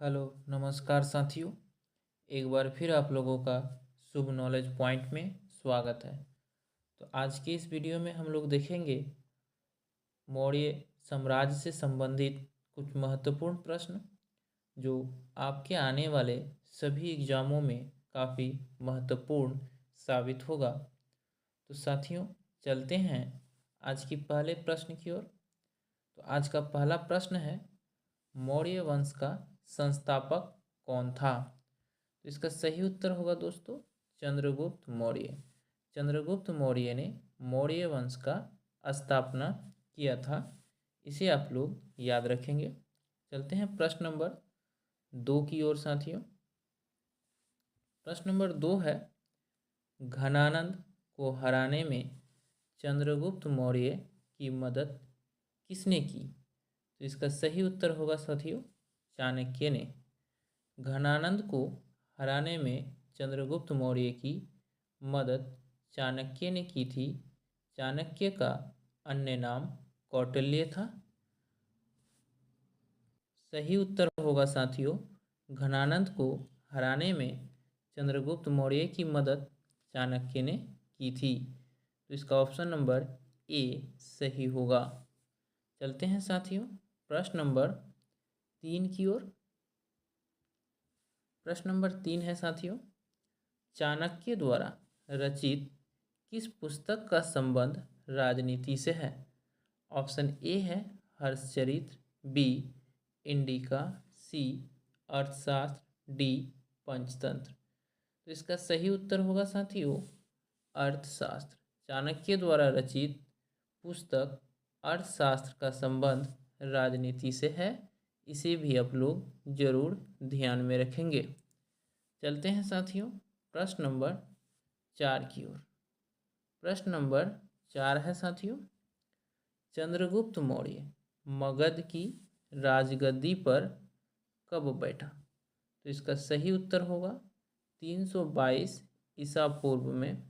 Hello नमस्कार साथियों। एक बार फिर आप लोगों का शुभ नॉलेज पॉइंट में स्वागत है। तो आज की इस वीडियो में हम लोग देखेंगे मौर्य साम्राज्य से संबंधित कुछ महत्वपूर्ण प्रश्न जो आपके आने वाले सभी एग्जामों में काफ़ी महत्वपूर्ण साबित होगा। तो साथियों चलते हैं आज की पहले प्रश्न की ओर। तो आज का पहला प्रश्न है, मौर्य वंश का संस्थापक कौन था? तो इसका सही उत्तर होगा दोस्तों चंद्रगुप्त मौर्य। चंद्रगुप्त मौर्य ने मौर्य वंश का स्थापना किया था। इसे आप लोग याद रखेंगे। चलते हैं प्रश्न नंबर 2 की ओर साथियों। प्रश्न नंबर 2 है, घनानंद को हराने में चंद्रगुप्त मौर्य की मदद किसने की? तो इसका सही उत्तर होगा साथियों चाणक्य ने। घनानंद को हराने में चंद्रगुप्त मौर्य की मदद चाणक्य ने की थी। चाणक्य का अन्य नाम कौटिल्य था। सही उत्तर होगा साथियों घनानंद को हराने में चंद्रगुप्त मौर्य की मदद चाणक्य ने की थी। तो इसका ऑप्शन नंबर ए सही होगा। चलते हैं साथियों प्रश्न नंबर 3 की ओर। प्रश्न नंबर 3 है साथियों, चाणक्य द्वारा रचित किस पुस्तक का संबंध राजनीति से है? ऑप्शन ए है हर्षचरित्र, बी इंडिका, सी अर्थशास्त्र, डी पंचतंत्र। तो इसका सही उत्तर होगा साथियों अर्थशास्त्र। चाणक्य द्वारा रचित पुस्तक अर्थशास्त्र का संबंध राजनीति से है। इसे भी आप लोग जरूर ध्यान में रखेंगे। चलते हैं साथियों प्रश्न नंबर 4 की ओर। प्रश्न नंबर 4 है साथियों, चंद्रगुप्त मौर्य मगध की राजगद्दी पर कब बैठा? तो इसका सही उत्तर होगा 322 ईसा पूर्व में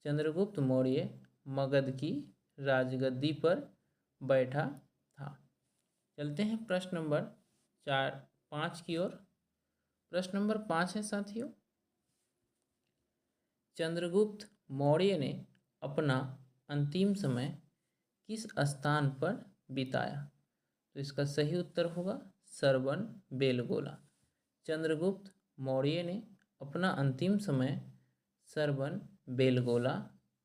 चंद्रगुप्त मौर्य मगध की राजगद्दी पर बैठा था। चलते हैं प्रश्न नंबर 5 की ओर। प्रश्न नंबर 5 है साथियों, चंद्रगुप्त मौर्य ने अपना अंतिम समय किस स्थान पर बिताया? तो इसका सही उत्तर होगा सरवन बेलगोला। चंद्रगुप्त मौर्य ने अपना अंतिम समय सरवन बेलगोला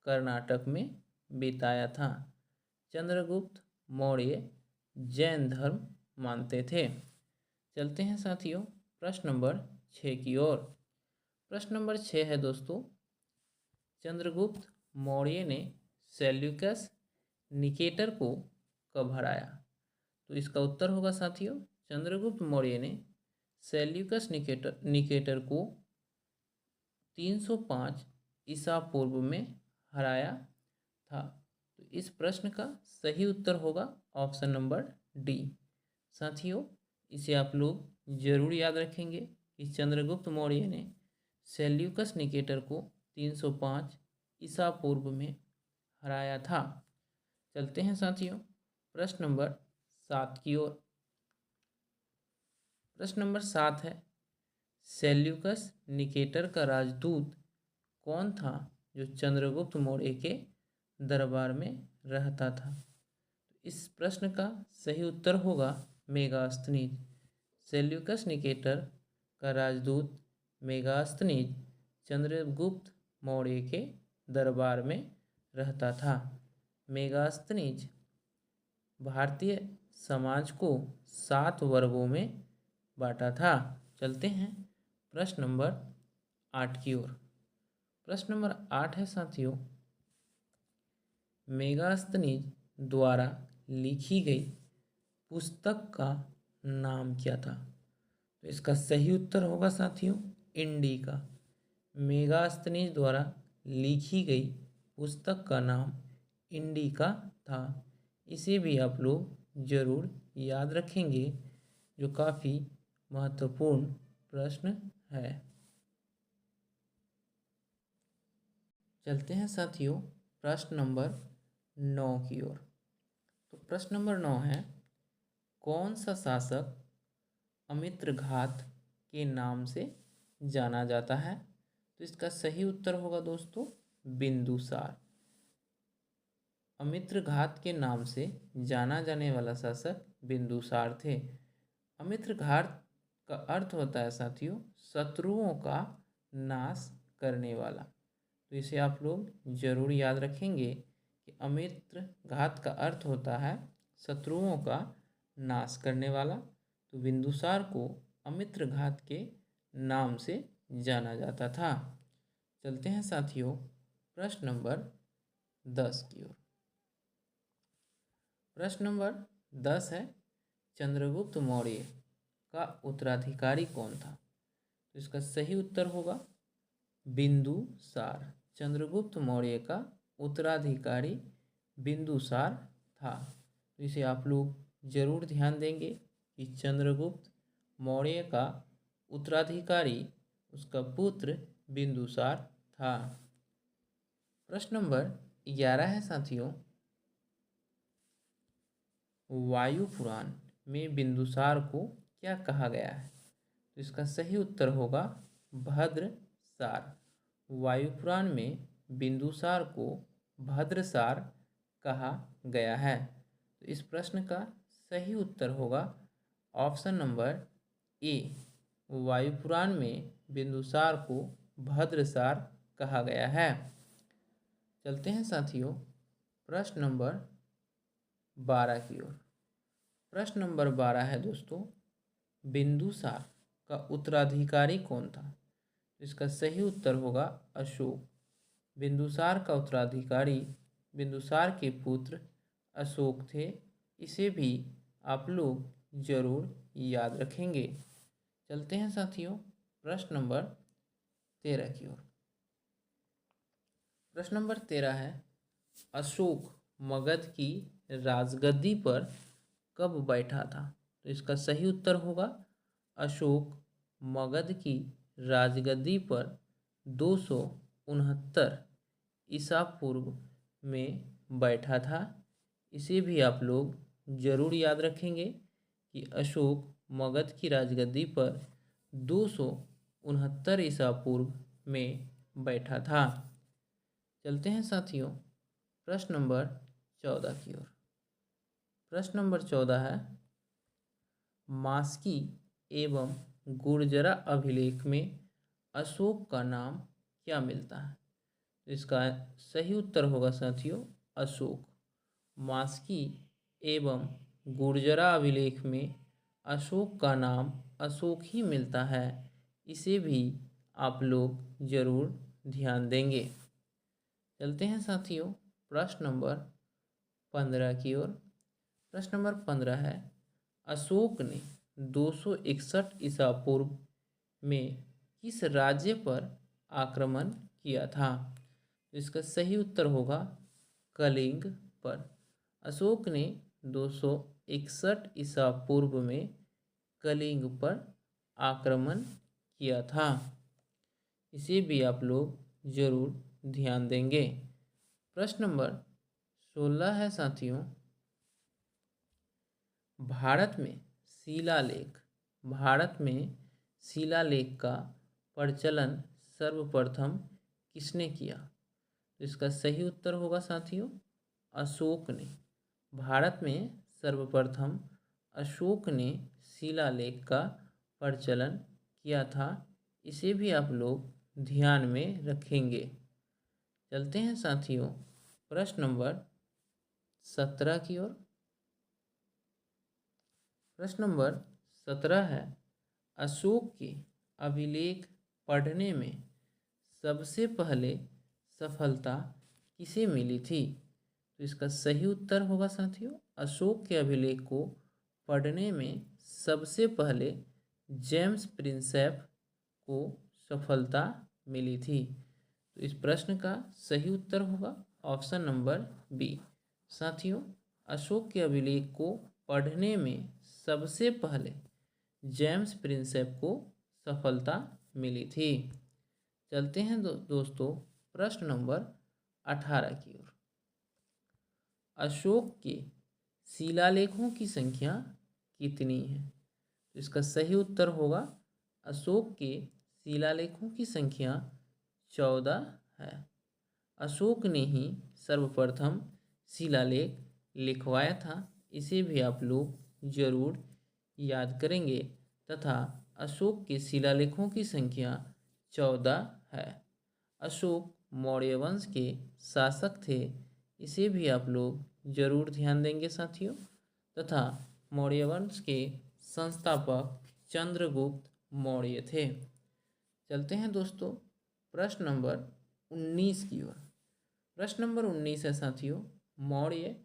कर्नाटक में बिताया था। चंद्रगुप्त मौर्य जैन धर्म मानते थे। चलते हैं साथियों प्रश्न नंबर 6 की ओर। प्रश्न नंबर 6 है दोस्तों, चंद्रगुप्त मौर्य ने सेल्यूकस निकेटर को कब हराया? तो इसका उत्तर होगा साथियों चंद्रगुप्त मौर्य ने सेल्यूकस निकेटर को 305 ईसा पूर्व में हराया था। तो इस प्रश्न का सही उत्तर होगा ऑप्शन नंबर डी। साथियों इसे आप लोग जरूर याद रखेंगे कि चंद्रगुप्त मौर्य ने सेल्यूकस निकेटर को 305 ईसा पूर्व में हराया था। चलते हैं साथियों प्रश्न नंबर 7 की ओर। प्रश्न नंबर 7 है, सेल्यूकस निकेटर का राजदूत कौन था जो चंद्रगुप्त मौर्य के दरबार में रहता था? इस प्रश्न का सही उत्तर होगा मेगास्थनीज। सेल्यूकस निकेटर का राजदूत मेगास्थनीज चंद्रगुप्त मौर्य के दरबार में रहता था। मेगास्थनीज भारतीय समाज को 7 वर्गों में बांटा था। चलते हैं प्रश्न नंबर 8 की ओर। प्रश्न नंबर 8 है साथियों, मेगास्थनीज द्वारा लिखी गई पुस्तक का नाम क्या था? तो इसका सही उत्तर होगा साथियों इंडिका। मेगास्थनीज द्वारा लिखी गई पुस्तक का नाम इंडिका था। इसे भी आप लोग जरूर याद रखेंगे जो काफ़ी महत्वपूर्ण प्रश्न है। चलते हैं साथियों प्रश्न नंबर 9 की ओर। तो प्रश्न नंबर 9 है, कौन सा शासक अमित्र घात के नाम से जाना जाता है? तो इसका सही उत्तर होगा दोस्तों बिंदुसार। अमित्र घात के नाम से जाना जाने वाला शासक बिंदुसार थे। अमित्र घात का अर्थ होता है साथियों शत्रुओं का नाश करने वाला। तो इसे आप लोग जरूर याद रखेंगे कि अमित्र घात का अर्थ होता है शत्रुओं का नाश करने वाला। तो बिंदुसार को अमित्र घात के नाम से जाना जाता था। चलते हैं साथियों प्रश्न नंबर 10 की ओर। प्रश्न नंबर 10 है चंद्रगुप्त मौर्य का उत्तराधिकारी कौन था? तो इसका सही उत्तर होगा बिंदुसार। चंद्रगुप्त मौर्य का उत्तराधिकारी बिंदुसार था। तो इसे आप लोग जरूर ध्यान देंगे कि चंद्रगुप्त मौर्य का उत्तराधिकारी उसका पुत्र बिंदुसार था। प्रश्न नंबर 11 है साथियों वायु पुराण में बिंदुसार को क्या कहा गया है? तो इसका सही उत्तर होगा भद्रसार। वायु पुराण में बिंदुसार को भद्रसार कहा गया है। तो इस प्रश्न का सही उत्तर होगा ऑप्शन नंबर ए। वायु पुराण में बिंदुसार को भद्रसार कहा गया है। चलते हैं साथियों प्रश्न नंबर 12 की ओर। प्रश्न नंबर 12 है दोस्तों बिंदुसार का उत्तराधिकारी कौन था? इसका सही उत्तर होगा अशोक। बिंदुसार का उत्तराधिकारी बिंदुसार के पुत्र अशोक थे। इसे भी आप लोग जरूर याद रखेंगे। चलते हैं साथियों प्रश्न नंबर 13 की ओर। प्रश्न नंबर 13 है अशोक मगध की राजगद्दी पर कब बैठा था? तो इसका सही उत्तर होगा अशोक मगध की राजगद्दी पर 269 ईसा पूर्व में बैठा था। इसे भी आप लोग जरूर याद रखेंगे कि अशोक मगध की राजगद्दी पर 269 ईसा पूर्व में बैठा था। चलते हैं साथियों प्रश्न नंबर 14 की ओर। प्रश्न नंबर 14 है मास्की एवं गुर्जरा अभिलेख में अशोक का नाम क्या मिलता है? तो इसका सही उत्तर होगा साथियों अशोक। मास्की एवं गुर्जरा अभिलेख में अशोक का नाम अशोक ही मिलता है। इसे भी आप लोग जरूर ध्यान देंगे। चलते हैं साथियों प्रश्न नंबर 15 की ओर। प्रश्न नंबर 15 है अशोक ने 261 ईसा पूर्व में किस राज्य पर आक्रमण किया था? इसका सही उत्तर होगा कलिंग पर। अशोक ने 261 ईसा पूर्व में कलिंग पर आक्रमण किया था। इसे भी आप लोग जरूर ध्यान देंगे। प्रश्न नंबर 16 है साथियों भारत में शिलालेख का प्रचलन सर्वप्रथम किसने किया? तो इसका सही उत्तर होगा साथियों अशोक ने। भारत में सर्वप्रथम अशोक ने शिलालेख का प्रचलन किया था। इसे भी आप लोग ध्यान में रखेंगे। चलते हैं साथियों प्रश्न नंबर 17 की ओर। प्रश्न नंबर 17 है अशोक के अभिलेख पढ़ने में सबसे पहले सफलता किसे मिली थी? तो इसका सही उत्तर होगा साथियों अशोक के अभिलेख को पढ़ने में सबसे पहले जेम्स प्रिंसेप को सफलता मिली थी। तो इस प्रश्न का सही उत्तर होगा ऑप्शन नंबर बी। साथियों अशोक के अभिलेख को पढ़ने में सबसे पहले जेम्स प्रिंसेप को सफलता मिली थी। चलते हैं दोस्तों प्रश्न नंबर 18 की ओर। अशोक के शिलालेखों की संख्या कितनी है? इसका सही उत्तर होगा अशोक के शिलालेखों की संख्या 14 है। अशोक ने ही सर्वप्रथम शिलालेख लिखवाया था, इसे भी आप लोग जरूर याद करेंगे। तथा अशोक के शिलालेखों की संख्या 14 है। अशोक मौर्य वंश के शासक थे, इसे भी आप लोग जरूर ध्यान देंगे साथियों। तथा मौर्य वंश के संस्थापक चंद्रगुप्त मौर्य थे। चलते हैं दोस्तों प्रश्न नंबर 19 की ओर। प्रश्न नंबर 19 है साथियों, मौर्य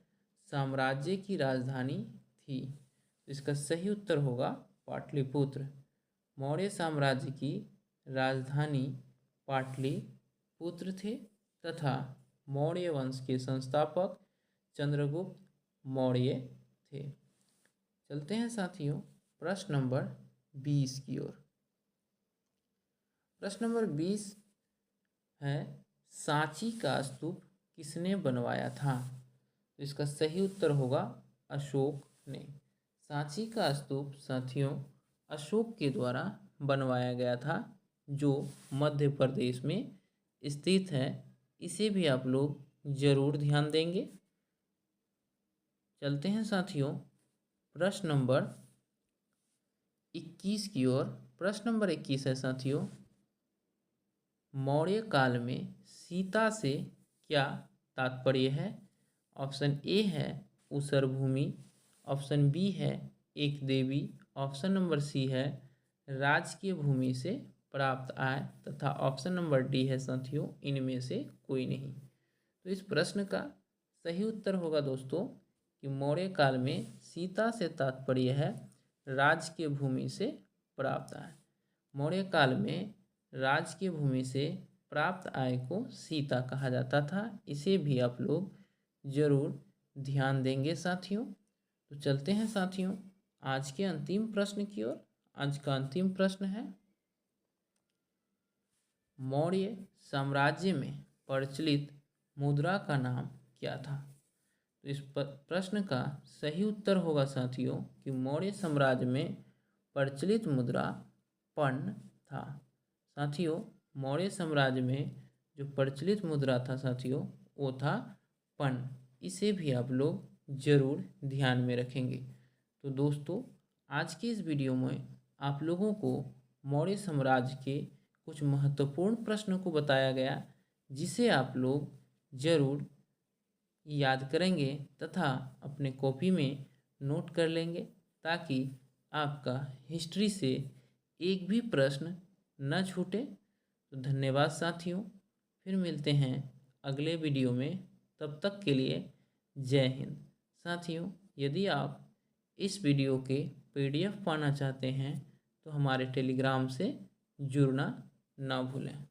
साम्राज्य की राजधानी थी। इसका सही उत्तर होगा पाटलिपुत्र। मौर्य साम्राज्य की राजधानी पाटलिपुत्र थे तथा मौर्य वंश के संस्थापक चंद्रगुप्त मौर्य थे। चलते हैं साथियों प्रश्न नंबर 20 की ओर। प्रश्न नंबर 20 है, सांची का स्तूप किसने बनवाया था? तो इसका सही उत्तर होगा अशोक ने। सांची का स्तूप साथियों अशोक के द्वारा बनवाया गया था, जो मध्य प्रदेश में स्थित है। इसे भी आप लोग जरूर ध्यान देंगे। चलते हैं साथियों प्रश्न नंबर 21 की ओर। प्रश्न नंबर 21 है साथियों, मौर्य काल में सीता से क्या तात्पर्य है? ऑप्शन ए है ऊसर भूमि, ऑप्शन बी है एक देवी, ऑप्शन नंबर सी है राजकीय भूमि से प्राप्त आय, तथा ऑप्शन नंबर डी है साथियों इनमें से कोई नहीं। तो इस प्रश्न का सही उत्तर होगा दोस्तों कि मौर्य काल में सीता से तात्पर्य है राजकीय भूमि से प्राप्त आय। मौर्य काल में राजकीय भूमि से प्राप्त आय को सीता कहा जाता था, इसे भी आप लोग जरूर ध्यान देंगे साथियों। तो चलते हैं साथियों आज के अंतिम प्रश्न की ओर। आज का अंतिम प्रश्न है, मौर्य साम्राज्य में प्रचलित मुद्रा का नाम क्या था? तो इस प्रश्न का सही उत्तर होगा साथियों कि मौर्य साम्राज्य में प्रचलित मुद्रा पर्ण था। साथियों मौर्य साम्राज्य में जो प्रचलित मुद्रा था साथियों वो था पर्ण। इसे भी आप लोग जरूर ध्यान में रखेंगे। तो दोस्तों आज के इस वीडियो में आप लोगों को मौर्य साम्राज्य के कुछ महत्वपूर्ण प्रश्नों को बताया गया, जिसे आप लोग जरूर याद करेंगे तथा अपने कॉपी में नोट कर लेंगे, ताकि आपका हिस्ट्री से एक भी प्रश्न न छूटे। तो धन्यवाद साथियों, फिर मिलते हैं अगले वीडियो में। तब तक के लिए जय हिंद। साथियों यदि आप इस वीडियो के PDF पाना चाहते हैं तो हमारे टेलीग्राम से जुड़ना ना भूलें।